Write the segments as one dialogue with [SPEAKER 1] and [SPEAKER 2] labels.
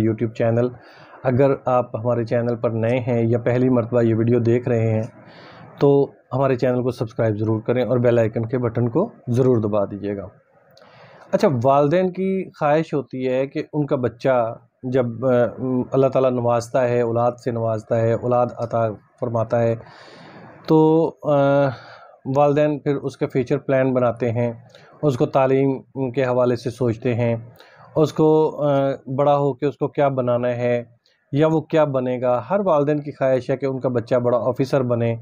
[SPEAKER 1] YouTube channel. اگر آپ ہمارے چینل پر نئے ہیں یا پہلی مرتبہ یہ ویڈیو دیکھ رہے ہیں تو ہمارے چینل کو سبسکرائب ضرور کریں اور بیل آئیکن کے بٹن کو ضرور دبا دیجیے گا. اچھا، والدین کی خواہش ہوتی ہے کہ ان کا بچہ جب اللہ تعالیٰ نوازتا ہے، اولاد سے نوازتا ہے، اولاد عطا فرماتا ہے، تو والدین پھر اس کا فیوچر پلان بناتے ہیں، اس کو تعلیم کے حوالے سے سوچتے ہیں، اس کو بڑا ہو کے اس کو کیا بنانا ہے یا وہ کیا بنے گا. ہر والدین کی خواہش ہے کہ ان کا بچہ بڑا آفیسر بنے،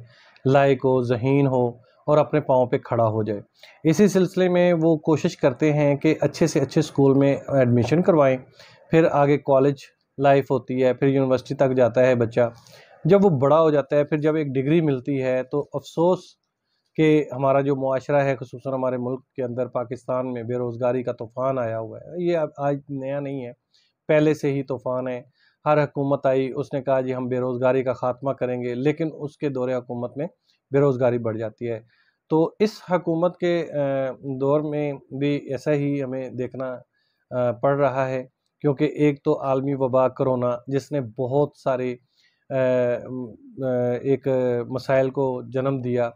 [SPEAKER 1] لائق ہو، ذہین ہو اور اپنے پاؤں پہ کھڑا ہو جائے. اسی سلسلے میں وہ کوشش کرتے ہیں کہ اچھے سے اچھے اسکول میں ایڈمیشن کروائیں، پھر آگے کالج لائف ہوتی ہے، پھر یونیورسٹی تک جاتا ہے بچہ. جب وہ بڑا ہو جاتا ہے، پھر جب ایک ڈگری ملتی ہے تو افسوس کہ ہمارا جو معاشرہ ہے، خصوصاً ہمارے ملک کے اندر پاکستان میں بے روزگاری کا طوفان آیا ہوا ہے. یہ آج نیا نہیں ہے، پہلے سے ہی طوفان ہے. ہر حکومت آئی، اس نے کہا جی ہم بے روزگاری کا خاتمہ کریں گے، لیکن اس کے دور حکومت میں بے روزگاری بڑھ جاتی ہے. تو اس حکومت کے دور میں بھی ایسا ہی ہمیں دیکھنا پڑ رہا ہے، کیونکہ ایک تو عالمی وبا کرونا جس نے بہت سارے ایک مسائل کو جنم دیا.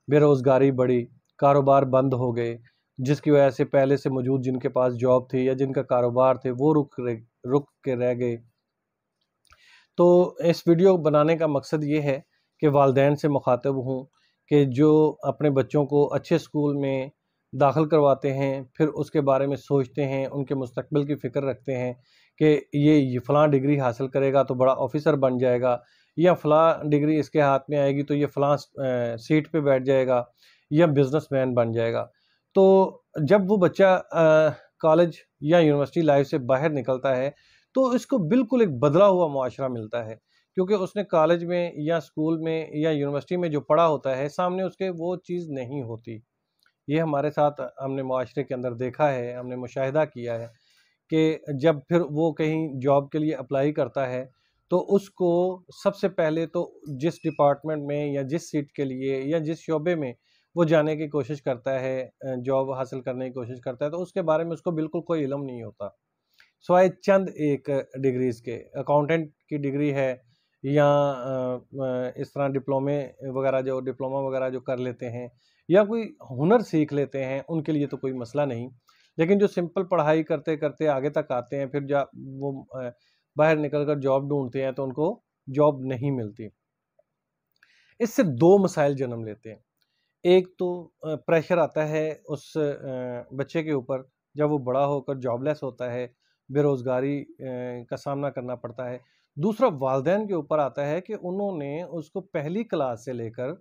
[SPEAKER 1] بے روزگاری بڑھی، کاروبار بند ہو گئے، جس کی وجہ سے پہلے سے موجود جن کے پاس جاب تھی یا جن کا کاروبار تھے وہ رک کے رہ گئے. تو اس ویڈیو بنانے کا مقصد یہ ہے کہ والدین سے مخاطب ہوں کہ جو اپنے بچوں کو اچھے اسکول میں داخل کرواتے ہیں، پھر اس کے بارے میں سوچتے ہیں، ان کے مستقبل کی فکر رکھتے ہیں کہ یہ فلاں ڈگری حاصل کرے گا تو بڑا آفیسر بن جائے گا، یا فلاں ڈگری اس کے ہاتھ میں آئے گی تو یہ فلاں سیٹ پہ بیٹھ جائے گا یا بزنس مین بن جائے گا. تو جب وہ بچہ کالج یا یونیورسٹی لائف سے باہر نکلتا ہے تو اس کو بالکل ایک بدلا ہوا معاشرہ ملتا ہے، کیونکہ اس نے کالج میں یا اسکول میں یا یونیورسٹی میں جو پڑھا ہوتا ہے سامنے اس کے وہ چیز نہیں ہوتی. یہ ہمارے ساتھ ہم نے معاشرے کے اندر دیکھا ہے، ہم نے مشاہدہ کیا ہے کہ جب پھر وہ کہیں جاب کے لیے اپلائی کرتا ہے تو اس کو سب سے پہلے تو جس ڈپارٹمنٹ میں یا جس سیٹ کے لیے یا جس شعبے میں وہ جانے کی کوشش کرتا ہے، جاب حاصل کرنے کی کوشش کرتا ہے، تو اس کے بارے میں اس کو بالکل کوئی علم نہیں ہوتا سوائے چند ایک ڈگریز کے. اکاؤنٹنٹ کی ڈگری ہے یا اس طرح ڈپلومہ وغیرہ جو کر لیتے ہیں یا کوئی ہنر سیکھ لیتے ہیں، ان کے لیے تو کوئی مسئلہ نہیں. لیکن جو سمپل پڑھائی کرتے کرتے آگے تک آتے ہیں، پھر وہ باہر نکل کر جاب ڈھونڈتے ہیں تو ان کو جاب نہیں ملتی. اس سے دو مسائل جنم لیتے ہیں. ایک تو پریشر آتا ہے اس بچے کے اوپر جب وہ بڑا ہو کر جاب لیس ہوتا ہے، بے روزگاری کا سامنا کرنا پڑتا ہے. دوسرا والدین کے اوپر آتا ہے کہ انہوں نے اس کو پہلی کلاس سے لے کر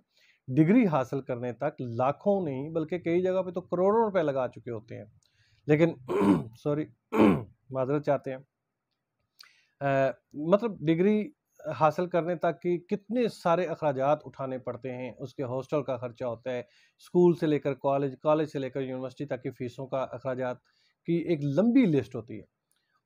[SPEAKER 1] ڈگری حاصل کرنے تک لاکھوں نہیں بلکہ کئی جگہ پہ تو کروڑوں روپے لگا چکے ہوتے ہیں، لیکن معذرت چاہتے ہیں. مطلب ڈگری حاصل کرنے تک کی کتنے سارے اخراجات اٹھانے پڑتے ہیں. اس کے ہاسٹل کا خرچہ ہوتا ہے، اسکول سے لے کر کالج سے لے کر یونیورسٹی تک کی فیسوں کا اخراجات کی ایک لمبی لسٹ ہوتی ہے،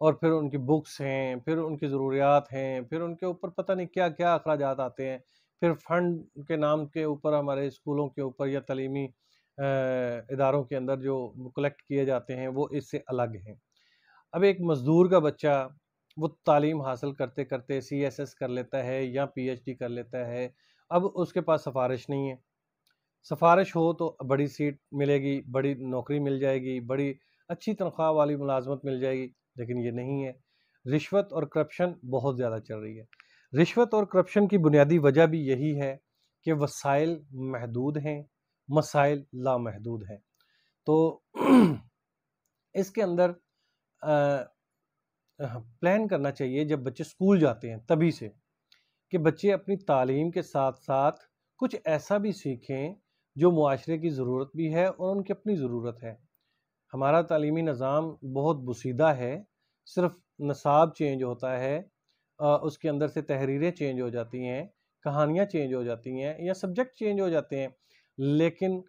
[SPEAKER 1] اور پھر ان کی بکس ہیں، پھر ان کی ضروریات ہیں، پھر ان کے اوپر پتہ نہیں کیا کیا اخراجات آتے ہیں. پھر فنڈ کے نام کے اوپر ہمارے اسکولوں کے اوپر یا تعلیمی اداروں کے اندر جو کلیکٹ کیے جاتے ہیں وہ اس سے الگ ہیں. اب ایک مزدور کا بچہ وہ تعلیم حاصل کرتے کرتے CSS کر لیتا ہے یا PhD کر لیتا ہے، اب اس کے پاس سفارش نہیں ہے. سفارش ہو تو بڑی سیٹ ملے گی، بڑی نوکری مل جائے گی، بڑی اچھی تنخواہ والی ملازمت مل جائے گی، لیکن یہ نہیں ہے. رشوت اور کرپشن بہت زیادہ چل رہی ہے. رشوت اور کرپشن کی بنیادی وجہ بھی یہی ہے کہ وسائل محدود ہیں، مسائل لامحدود ہیں. تو اس کے اندر پلان کرنا چاہیے جب بچے اسکول جاتے ہیں تبھی سے کہ بچے اپنی تعلیم کے ساتھ ساتھ کچھ ایسا بھی سیکھیں جو معاشرے کی ضرورت بھی ہے اور ان کی اپنی ضرورت ہے. ہمارا تعلیمی نظام بہت بسیدہ ہے، صرف نصاب چینج ہوتا ہے، اس کے اندر سے تحریریں چینج ہو جاتی ہیں، کہانیاں چینج ہو جاتی ہیں یا سبجیکٹ چینج ہو جاتے ہیں، لیکن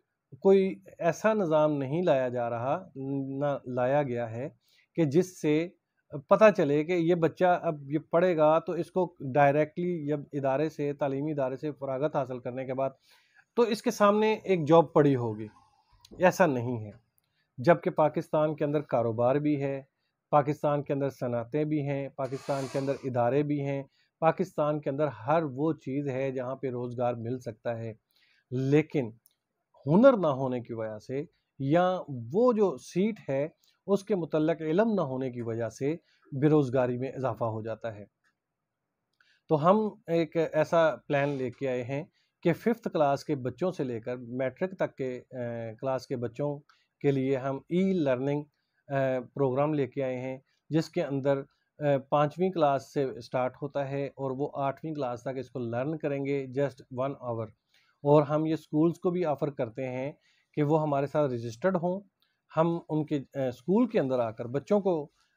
[SPEAKER 1] کوئی ایسا نظام نہیں لایا جا رہا، نہ لایا گیا ہے کہ جس سے پتہ چلے کہ یہ بچہ اب یہ پڑھے گا تو اس کو ڈائریکٹلی جب تعلیمی ادارے سے فراغت حاصل کرنے کے بعد تو اس کے سامنے ایک جاب پڑی ہوگی. ایسا نہیں ہے. جبکہ پاکستان کے اندر کاروبار بھی ہے، پاکستان کے اندر صنعتیں بھی ہیں، پاکستان کے اندر ادارے بھی ہیں، پاکستان کے اندر ہر وہ چیز ہے جہاں پہ روزگار مل سکتا ہے، لیکن ہنر نہ ہونے کی وجہ سے یا وہ جو سیٹ ہے اس کے متعلق علم نہ ہونے کی وجہ سے بے روزگاری میں اضافہ ہو جاتا ہے۔ تو ہم ایک ایسا پلان لے کے آئے ہیں کہ 5th کلاس کے بچوں سے لے کر میٹرک تک کے کلاس کے بچوں کے لیے ہم ای لرننگ پروگرام لے کے آئے ہیں، جس کے اندر 5ویں کلاس سے سٹارٹ ہوتا ہے اور وہ 8ویں کلاس تک اس کو لرن کریں گے جسٹ 1 آور، اور ہم یہ سکولز کو بھی آفر کرتے ہیں کہ وہ ہمارے ساتھ رجسٹرڈ ہوں، ہم ان کے سکول کے اندر آ کر بچوں کو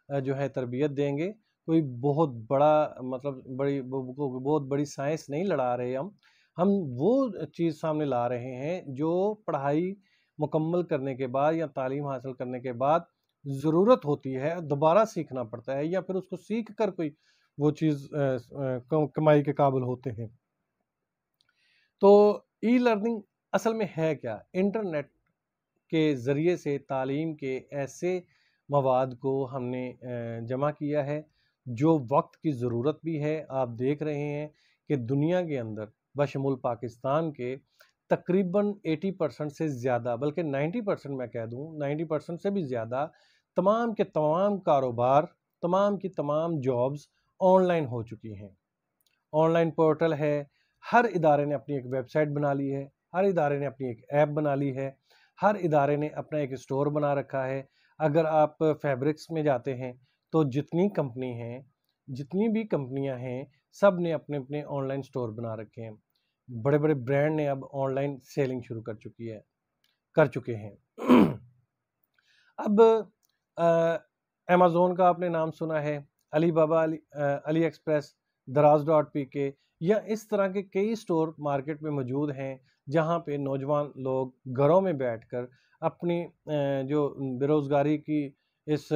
[SPEAKER 1] جو ہے تربیت دیں گے۔ کوئی بہت بڑا مطلب بہت بڑی سائنس نہیں لڑا رہے ہم وہ چیز سامنے لا رہے ہیں جو پڑھائی مکمل کرنے کے بعد یا تعلیم حاصل کرنے کے بعد ضرورت ہوتی ہے، دوبارہ سیکھنا پڑتا ہے، یا پھر اس کو سیکھ کر کوئی وہ چیز کمائی کے قابل ہوتے ہیں۔ تو ای لرننگ اصل میں ہے کیا؟ انٹرنیٹ کے ذریعے سے تعلیم کے ایسے مواد کو ہم نے جمع کیا ہے جو وقت کی ضرورت بھی ہے۔ آپ دیکھ رہے ہیں کہ دنیا کے اندر بشمول پاکستان کے تقریباً 80% سے زیادہ، بلکہ 90% میں کہہ دوں 90% سے بھی زیادہ تمام کے تمام کاروبار، تمام کی تمام جابز آن لائن ہو چکی ہیں۔ آن لائن پورٹل ہے، ہر ادارے نے اپنی ایک ویب سائٹ بنا لی ہے، ہر ادارے نے اپنی ایک ایپ بنا لی ہے، ہر ادارے نے اپنا ایک اسٹور بنا رکھا ہے۔ اگر آپ فیبرکس میں جاتے ہیں تو جتنی کمپنی ہیں، جتنی بھی کمپنیاں ہیں، سب نے اپنے اپنے آن لائن اسٹور بنا رکھے ہیں۔ بڑے بڑے برانڈ نے اب آن لائن سیلنگ شروع کر چکے ہیں۔ اب امیزون کا آپ نے نام سنا ہے، علی بابا، علی ایکسپریس، دراز.pk، یا اس طرح کے کئی اسٹور مارکیٹ میں موجود ہیں جہاں پہ نوجوان لوگ گھروں میں بیٹھ کر اپنی جو بے روزگاری کی اس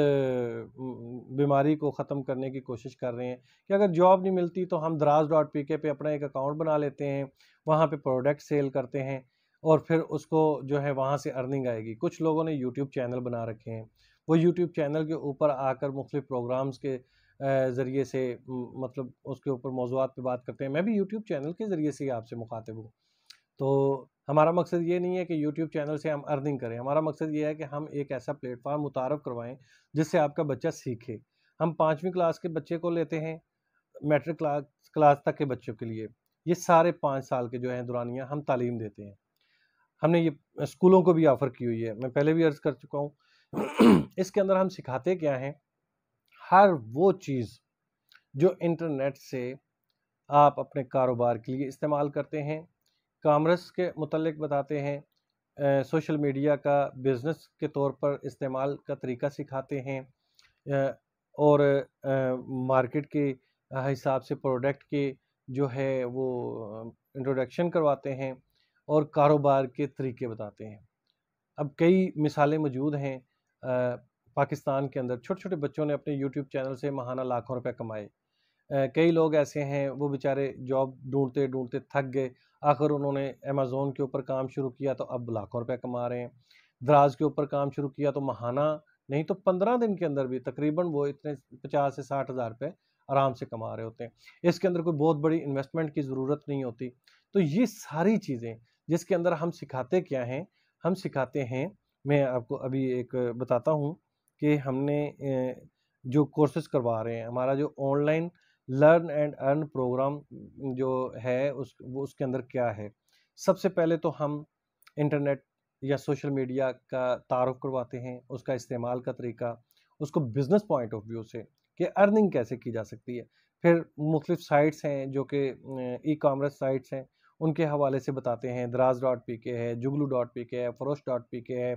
[SPEAKER 1] بیماری کو ختم کرنے کی کوشش کر رہے ہیں کہ اگر جاب نہیں ملتی تو ہم دراز.pk پہ اپنا ایک اکاؤنٹ بنا لیتے ہیں، وہاں پہ پروڈکٹ سیل کرتے ہیں اور پھر اس کو جو ہے وہاں سے ارننگ آئے گی۔ کچھ لوگوں نے یوٹیوب چینل بنا رکھے ہیں، وہ یوٹیوب چینل کے اوپر آ کر مختلف پروگرامز کے ذریعے سے مطلب اس کے اوپر موضوعات پہ بات کرتے ہیں۔ میں بھی یوٹیوب چینل کے ذریعے سے ہی آپ سے مخاطب ہوں۔ تو ہمارا مقصد یہ نہیں ہے کہ یوٹیوب چینل سے ہم ارننگ کریں، ہمارا مقصد یہ ہے کہ ہم ایک ایسا پلیٹ فارم متعارف کروائیں جس سے آپ کا بچہ سیکھے۔ ہم 5ویں کلاس کے بچے کو لیتے ہیں، میٹرک کلاس تک کے بچوں کے لیے یہ سارے 5 سال کے جو ہیں دورانیہ ہم تعلیم دیتے ہیں۔ ہم نے یہ اسکولوں کو بھی آفر کی ہوئی ہے، میں پہلے بھی عرض کر چکا ہوں۔ اس کے اندر ہم سکھاتے کیا ہیں؟ ہر وہ چیز جو انٹرنیٹ سے آپ اپنے کاروبار کے لیے استعمال کرتے ہیں، کامرس کے متعلق بتاتے ہیں، سوشل میڈیا کا بزنس کے طور پر استعمال کا طریقہ سکھاتے ہیں، اور مارکیٹ کے حساب سے پروڈکٹ کے جو ہے وہ انٹروڈکشن کرواتے ہیں اور کاروبار کے طریقے بتاتے ہیں۔ اب کئی مثالیں موجود ہیں پاکستان کے اندر، چھوٹے چھوٹے بچوں نے اپنے یوٹیوب چینل سے ماہانہ لاکھوں روپے کمائے۔ کئی لوگ ایسے ہیں وہ بیچارے جاب ڈھونڈتے ڈھونڈتے تھک گئے، آخر انہوں نے امیزون کے اوپر کام شروع کیا تو اب لاکھوں روپے کما رہے ہیں۔ دراز کے اوپر کام شروع کیا تو ماہانہ نہیں تو 15 دن کے اندر بھی تقریباً وہ اتنے 50 سے 60 ہزار روپے آرام سے کما رہے ہوتے ہیں۔ اس کے اندر کوئی بہت بڑی انویسٹمنٹ کی ضرورت نہیں ہوتی۔ تو یہ ساری چیزیں جس کے اندر ہم سکھاتے کیا ہیں؟ ہم سکھاتے ہیں، میں آپ کو ابھی ایک بتاتا ہوں کہ ہم نے جو کورسز کروا رہے ہیں، ہمارا جو online learn and earn programme جو ہے اس کے اندر کیا ہے۔ سب سے پہلے تو ہم انٹرنیٹ یا سوشل میڈیا کا تعارف کرواتے ہیں، اس کا استعمال کا طریقہ، اس کو بزنس پوائنٹ آف ویو سے کہ ارننگ کیسے کی جا سکتی ہے۔ پھر مختلف سائٹس ہیں جو کہ ای کامرس سائٹس ہیں، ان کے حوالے سے بتاتے ہیں، دراز.pk ہے، جگلو.pk ہے، فروش.pk ہے،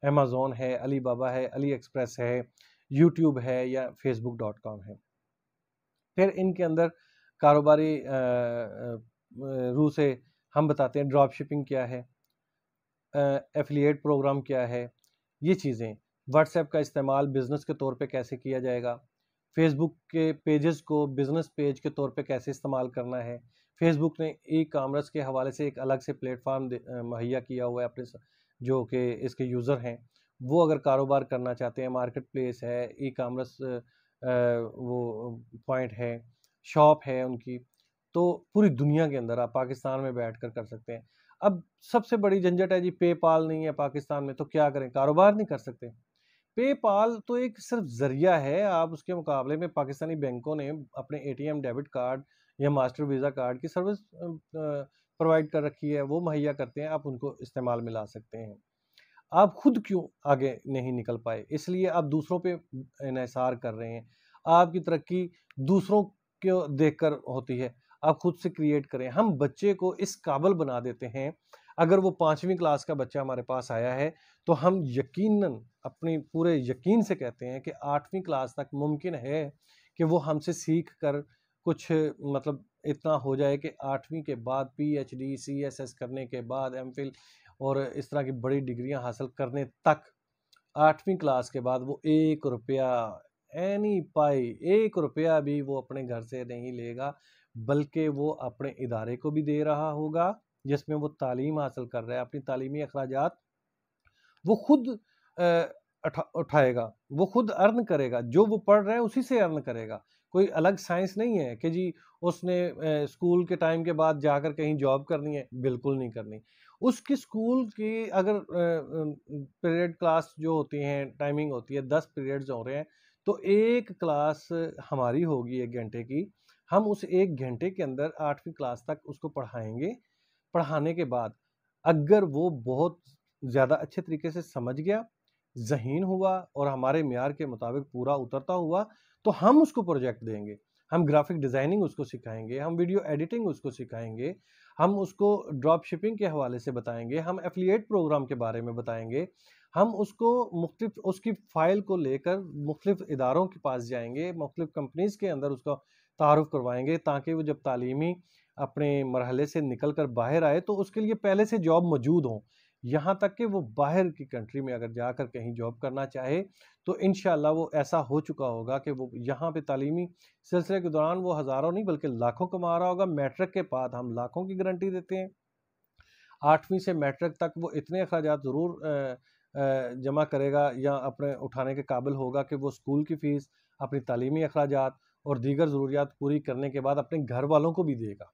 [SPEAKER 1] امیزون ہے، علی بابا ہے، علی ایکسپریس ہے، یوٹیوب ہے یا facebook.com ہے۔ پھر ان کے اندر کاروباری روح سے ہم بتاتے ہیں ڈراپ شپنگ کیا ہے، ایفیلیٹ پروگرام کیا ہے، یہ چیزیں، واٹس ایپ کا استعمال بزنس کے طور پہ کیسے کیا جائے گا، فیس بک کے پیجز کو بزنس پیج کے طور پہ کیسے استعمال کرنا ہے۔ فیس بک نے ای کامرس کے حوالے سے ایک الگ سے پلیٹ فارم مہیا کیا ہوا ہے اپنے جو کہ اس کے یوزر ہیں وہ اگر کاروبار کرنا چاہتے ہیں، مارکیٹ پلیس ہے، ای کامرس وہ پوائنٹ ہے، شاپ ہے ان کی، تو پوری دنیا کے اندر آپ پاکستان میں بیٹھ کر سکتے ہیں۔ اب سب سے بڑی جھنجھٹ ہے جی پے پال نہیں ہے پاکستان میں، تو کیا کریں؟ کاروبار نہیں کر سکتے۔ پے پال تو ایک صرف ذریعہ ہے، آپ اس کے مقابلے میں پاکستانی بینکوں نے اپنے A T M debit card یا ماسٹر ویزا کارڈ کی سروس پرووائڈ کر رکھی ہے، وہ مہیا کرتے ہیں، آپ ان کو استعمال میں لا سکتے ہیں۔ آپ خود کیوں آگے نہیں نکل پائے؟ اس لیے آپ دوسروں پہ انحصار کر رہے ہیں۔ آپ کی ترقی دوسروں کو دیکھ کر ہوتی ہے، آپ خود سے کریٹ کریں۔ ہم بچے کو اس قابل بنا دیتے ہیں، اگر وہ 5ویں کلاس کا بچہ ہمارے پاس آیا ہے تو ہم یقیناً اپنی پورے یقین سے کہتے ہیں کہ 8ویں کلاس تک ممکن ہے کہ وہ ہم سے سیکھ کر کچھ مطلب اتنا ہو جائے کہ 8ویں کے بعد پی ایچ ڈی CSS کرنے کے بعد MPhil اور اس طرح کی بڑی ڈگریاں حاصل کرنے تک 8ویں کلاس کے بعد وہ 1 روپیہ اینی پائی 1 روپیہ بھی وہ اپنے گھر سے نہیں لے گا، بلکہ وہ اپنے ادارے کو بھی دے رہا ہوگا جس میں وہ تعلیم حاصل کر رہا ہے۔ اپنی تعلیمی اخراجات وہ خود اٹھائے گا، وہ خود ارن کرے گا، جو وہ پڑھ رہا ہے اسی سے ارن کرے گا۔ کوئی الگ سائنس نہیں ہے کہ جی اس نے اسکول کے ٹائم کے بعد جا کر کہیں جاب کرنی ہے، بالکل نہیں کرنی۔ اس کی اسکول کی اگر پیریڈ کلاس جو ہوتی ہیں، ٹائمنگ ہوتی ہے 10 پیریڈز ہو رہے ہیں، تو ایک کلاس ہماری ہوگی 1 گھنٹے کی، ہم اس 1 گھنٹے کے اندر 8ویں کلاس تک اس کو پڑھائیں گے۔ پڑھانے کے بعد اگر وہ بہت زیادہ اچھے طریقے سے سمجھ گیا، ذہین ہوا اور ہمارے معیار کے مطابق پورا اترتا ہوا، تو ہم اس کو پروجیکٹ دیں گے، ہم گرافک ڈیزائننگ اس کو سکھائیں گے، ہم ویڈیو ایڈیٹنگ اس کو سکھائیں گے، ہم اس کو ڈراپ شپنگ کے حوالے سے بتائیں گے، ہم ایفیلیٹ پروگرام کے بارے میں بتائیں گے، ہم اس کو مختلف اس کی فائل کو لے کر مختلف اداروں کے پاس جائیں گے، مختلف کمپنیز کے اندر اس کا تعارف کروائیں گے، تاکہ وہ جب تعلیمی اپنے مرحلے سے نکل کر باہر آئے تو اس کے لیے پہلے سے جاب موجود ہوں۔ یہاں تک کہ وہ باہر کی کنٹری میں اگر جا کر کہیں جاب کرنا چاہے تو انشاءاللہ وہ ایسا ہو چکا ہوگا کہ وہ یہاں پہ تعلیمی سلسلے کے دوران وہ ہزاروں نہیں بلکہ لاکھوں کما رہا ہوگا۔ میٹرک کے بعد ہم لاکھوں کی گارنٹی دیتے ہیں، 8ویں سے میٹرک تک وہ اتنے اخراجات ضرور جمع کرے گا یا اپنے اٹھانے کے قابل ہوگا کہ وہ اسکول کی فیس، اپنی تعلیمی اخراجات اور دیگر ضروریات پوری کرنے کے بعد اپنے گھر والوں کو بھی دے گا۔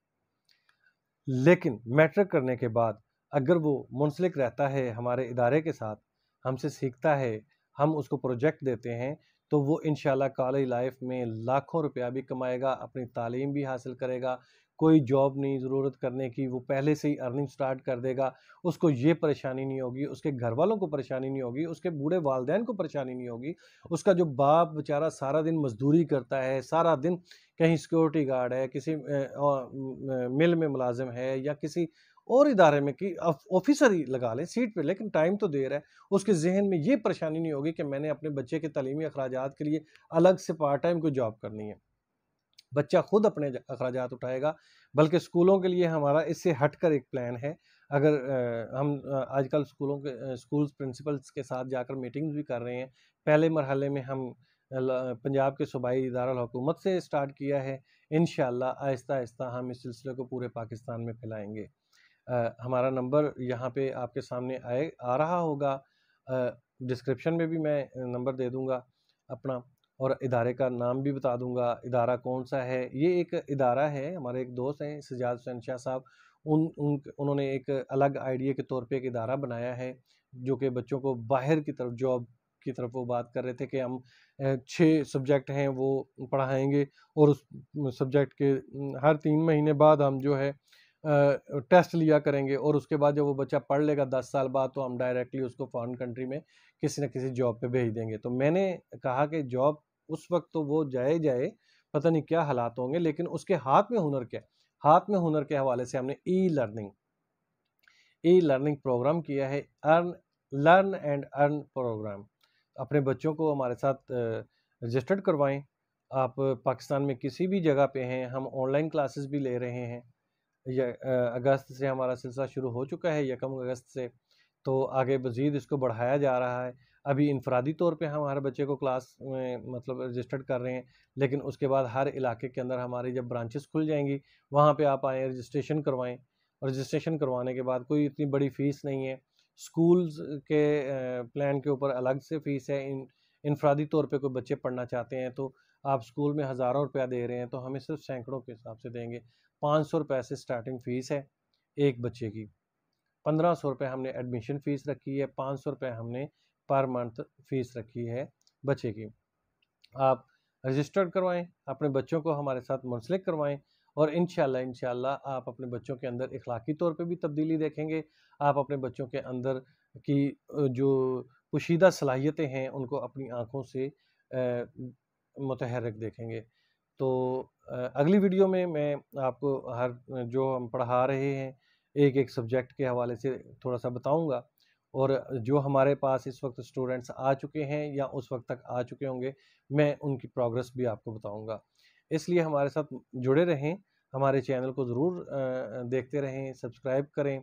[SPEAKER 1] لیکن میٹرک کرنے کے بعد اگر وہ منسلک رہتا ہے ہمارے ادارے کے ساتھ، ہم سے سیکھتا ہے، ہم اس کو پروجیکٹ دیتے ہیں، تو وہ انشاءاللہ کالج لائف میں لاکھوں روپیہ بھی کمائے گا، اپنی تعلیم بھی حاصل کرے گا، کوئی جاب نہیں ضرورت کرنے کی، وہ پہلے سے ہی ارننگ سٹارٹ کر دے گا، اس کو یہ پریشانی نہیں ہوگی، اس کے گھر والوں کو پریشانی نہیں ہوگی، اس کے بوڑھے والدین کو پریشانی نہیں ہوگی، اس کا جو باپ بیچارہ سارا دن مزدوری کرتا ہے، سارا دن کہیں سیکورٹی گارڈ ہے، کسی مل میں ملازم ہے یا کسی اور ادارے میں کہ آفیسر ہی لگا لیں سیٹ پہ، لیکن ٹائم تو دے رہا ہے، اس کے ذہن میں یہ پریشانی نہیں ہوگی کہ میں نے اپنے بچے کے تعلیمی اخراجات کے لیے الگ سے پارٹ ٹائم کوئی جاب کرنی ہے۔ بچہ خود اپنے اخراجات اٹھائے گا، بلکہ اسکولوں کے لیے ہمارا اس سے ہٹ کر ایک پلان ہے۔ اگر ہم آج کل اسکولز پرنسپلز کے ساتھ جا کر میٹنگز بھی کر رہے ہیں، پہلے مرحلے میں ہم پنجاب کے صوبائی دارالحکومت سے سٹارٹ کیا ہے، انشاءاللہ آہستہ آہستہ ہم اس سلسلے کو پورے پاکستان میں پھیلائیں گے۔ ہمارا نمبر یہاں پہ آپ کے سامنے آ رہا ہوگا، ڈسکرپشن میں بھی میں نمبر دے دوں گا اپنا، اور ادارے کا نام بھی بتا دوں گا، ادارہ کون سا ہے۔ یہ ایک ادارہ ہے، ہمارے ایک دوست ہیں سجاد حسین شاہ صاحب، انہوں نے ایک الگ آئیڈیا کے طور پہ ایک ادارہ بنایا ہے جو کہ بچوں کو باہر کی طرف جاب کی طرف وہ بات کر رہے تھے کہ ہم 6 سبجیکٹ ہیں وہ پڑھائیں گے، اور اس سبجیکٹ کے ہر 3 مہینے بعد ہم جو ہے ٹیسٹ لیا کریں گے، اور اس کے بعد جب وہ بچہ پڑھ لے گا 10 سال بعد تو ہم ڈائریکٹلی اس کو فارن کنٹری میں کسی نہ کسی جاب پہ بھیج دیں گے۔ تو میں نے کہا کہ جاب اس وقت تو وہ جائے پتہ نہیں کیا حالات ہوں گے، لیکن اس کے ہاتھ میں ہنر کیا، ہاتھ میں ہنر کے حوالے سے ہم نے ای لرننگ پروگرام کیا ہے، لرن اینڈ ارن پروگرام۔ اپنے بچوں کو ہمارے ساتھ رجسٹرڈ کروائیں، آپ پاکستان میں کسی بھی جگہ پہ ہیں، ہم آن لائن کلاسز بھی لے رہے ہیں، اگست سے ہمارا سلسلہ شروع ہو چکا ہے، 1 اگست سے، تو آگے مزید اس کو بڑھایا جا رہا ہے۔ ابھی انفرادی طور پہ ہم ہر بچے کو کلاس میں مطلب رجسٹرڈ کر رہے ہیں، لیکن اس کے بعد ہر علاقے کے اندر ہماری جب برانچز کھل جائیں گی وہاں پہ آپ آئیں، رجسٹریشن کروائیں، اور رجسٹریشن کروانے کے بعد کوئی اتنی بڑی فیس نہیں ہے، اسکولز کے پلان کے اوپر الگ سے فیس ہے. انفرادی طور پہ کوئی بچے پڑھنا چاہتے ہیں تو آپ اسکول میں ہزاروں روپیہ دے رہے ہیں تو ہمیں صرف سینکڑوں کے حساب سے دیں گے. 500 روپے سے سٹارٹنگ فیس ہے ایک بچے کی. 1500 روپے ہم نے ایڈمیشن فیس رکھی ہے. 500 روپے ہم نے پر منتھ فیس رکھی ہے بچے کی. آپ رجسٹرڈ کروائیں، اپنے بچوں کو ہمارے ساتھ منسلک کروائیں، اور انشاءاللہ آپ اپنے بچوں کے اندر اخلاقی طور پہ بھی تبدیلی دیکھیں گے. آپ اپنے بچوں کے اندر کی جو پوشیدہ صلاحیتیں ہیں ان کو اپنی آنکھوں سے متحرک دیکھیں گے. تو اگلی ویڈیو میں آپ کو جو ہم پڑھا رہے ہیں ایک ایک سبجیکٹ کے حوالے سے تھوڑا سا بتاؤں گا، اور جو ہمارے پاس اس وقت اسٹوڈنٹس آ چکے ہیں یا اس وقت تک آ چکے ہوں گے میں ان کی پروگرس بھی آپ کو بتاؤں گا. اس لیے ہمارے ساتھ جڑے رہیں، ہمارے چینل کو ضرور دیکھتے رہیں، سبسکرائب کریں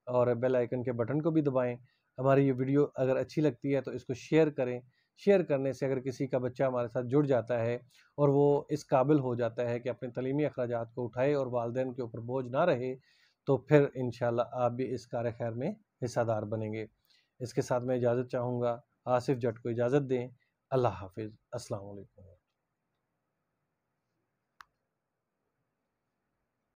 [SPEAKER 1] اور بیل آئیکن کے بٹن کو بھی دبائیں. ہماری یہ ویڈیو اگر اچھی لگتی ہے تو اس کو شیئر کریں. شیئر کرنے سے اگر کسی کا بچہ ہمارے ساتھ جڑ جاتا ہے اور وہ اس قابل ہو جاتا ہے کہ اپنے تعلیمی اخراجات کو اٹھائے اور والدین کے اوپر بوجھ نہ رہے، تو پھر انشاءاللہ آپ بھی اس کار خیر میں حصہ دار بنیں گے. اس کے ساتھ میں اجازت چاہوں گا. آصف جٹ کو اجازت دیں. اللہ حافظ. السلام علیکم.